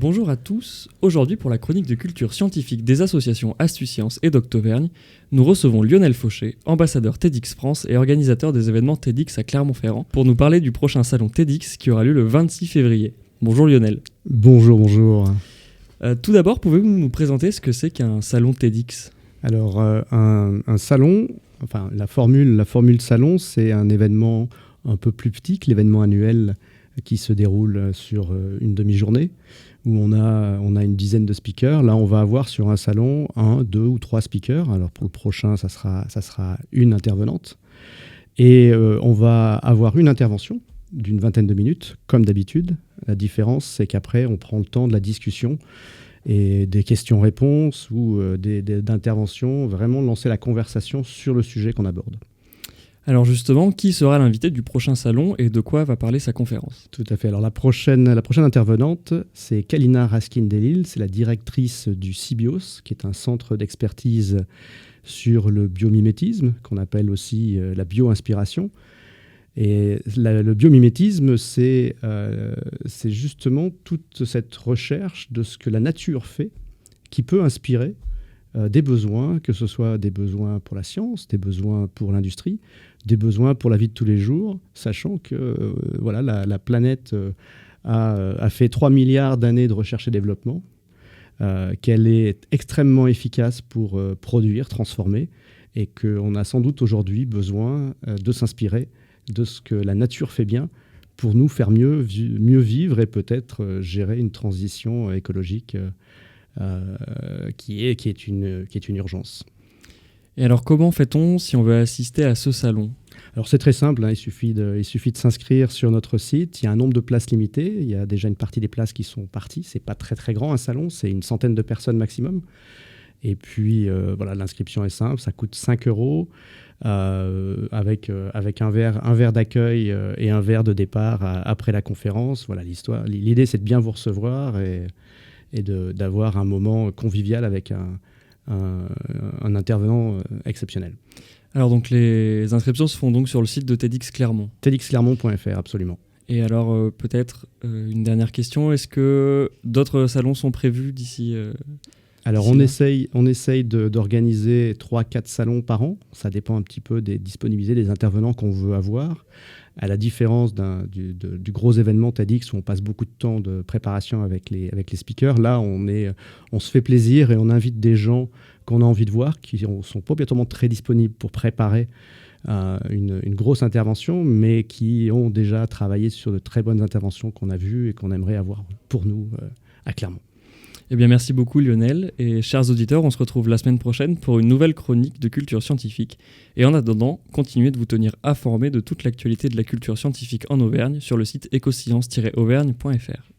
Bonjour à tous, aujourd'hui pour la chronique de culture scientifique des associations Astu-Sciences et Doctovergne, nous recevons Lionel Fauché, ambassadeur TEDx France et organisateur des événements TEDx à Clermont-Ferrand, pour nous parler du prochain salon TEDx qui aura lieu le 26 février. Bonjour Lionel. Bonjour. Tout d'abord, pouvez-vous nous présenter ce que c'est qu'un salon TEDx ? Alors, un salon, enfin la formule salon, c'est un événement un peu plus petit que l'événement annuel qui se déroule sur une demi-journée, où on a une dizaine de speakers. Là, on va avoir sur un salon 1, 2 ou 3 speakers. Alors pour le prochain, ça sera une intervenante. Et on va avoir une intervention d'une vingtaine de minutes, comme d'habitude. La différence, c'est qu'après, on prend le temps de la discussion et des questions-réponses ou d'interventions, vraiment lancer la conversation sur le sujet qu'on aborde. Alors justement, qui sera l'invité du prochain salon et de quoi va parler sa conférence ? Tout à fait. Alors la prochaine intervenante, c'est Kalina Raskin-Delil, c'est la directrice du CIBIOS, qui est un centre d'expertise sur le biomimétisme, qu'on appelle aussi la bio-inspiration. Et le biomimétisme, c'est justement toute cette recherche de ce que la nature fait, qui peut inspirer des besoins, que ce soit des besoins pour la science, des besoins pour l'industrie, des besoins pour la vie de tous les jours, sachant que la planète a fait 3 milliards d'années de recherche et développement, qu'elle est extrêmement efficace pour produire, transformer, et qu'on a sans doute aujourd'hui besoin de s'inspirer de ce que la nature fait bien pour nous faire mieux vivre et peut-être gérer une transition écologique qui est une urgence. Et alors comment fait-on si on veut assister à ce salon ? Alors c'est très simple, il suffit de s'inscrire sur notre site. Il y a un nombre de places limité. Il y a déjà une partie des places qui sont parties. C'est pas très très grand un salon, c'est une centaine de personnes maximum. Et puis l'inscription est simple, ça coûte 5 € avec un verre d'accueil et un verre de départ après la conférence. Voilà l'histoire. L'idée, c'est de bien vous recevoir et d'avoir un moment convivial avec un intervenant exceptionnel. Alors donc les inscriptions se font donc sur le site de TEDx Clermont. TEDxClermont.fr, absolument. Et alors peut-être une dernière question, est-ce que d'autres salons sont prévus d'ici Alors on essaye d'organiser 3-4 salons par an. Ça dépend un petit peu des disponibilités des intervenants qu'on veut avoir. À la différence du gros événement TEDx où on passe beaucoup de temps de préparation avec les speakers, là on se fait plaisir et on invite des gens qu'on a envie de voir, qui sont pas obligatoirement très disponibles pour préparer une grosse intervention, mais qui ont déjà travaillé sur de très bonnes interventions qu'on a vues et qu'on aimerait avoir pour nous à Clermont. Eh bien, merci beaucoup Lionel, et chers auditeurs, on se retrouve la semaine prochaine pour une nouvelle chronique de culture scientifique. Et en attendant, continuez de vous tenir informés de toute l'actualité de la culture scientifique en Auvergne sur le site ecoscience-auvergne.fr.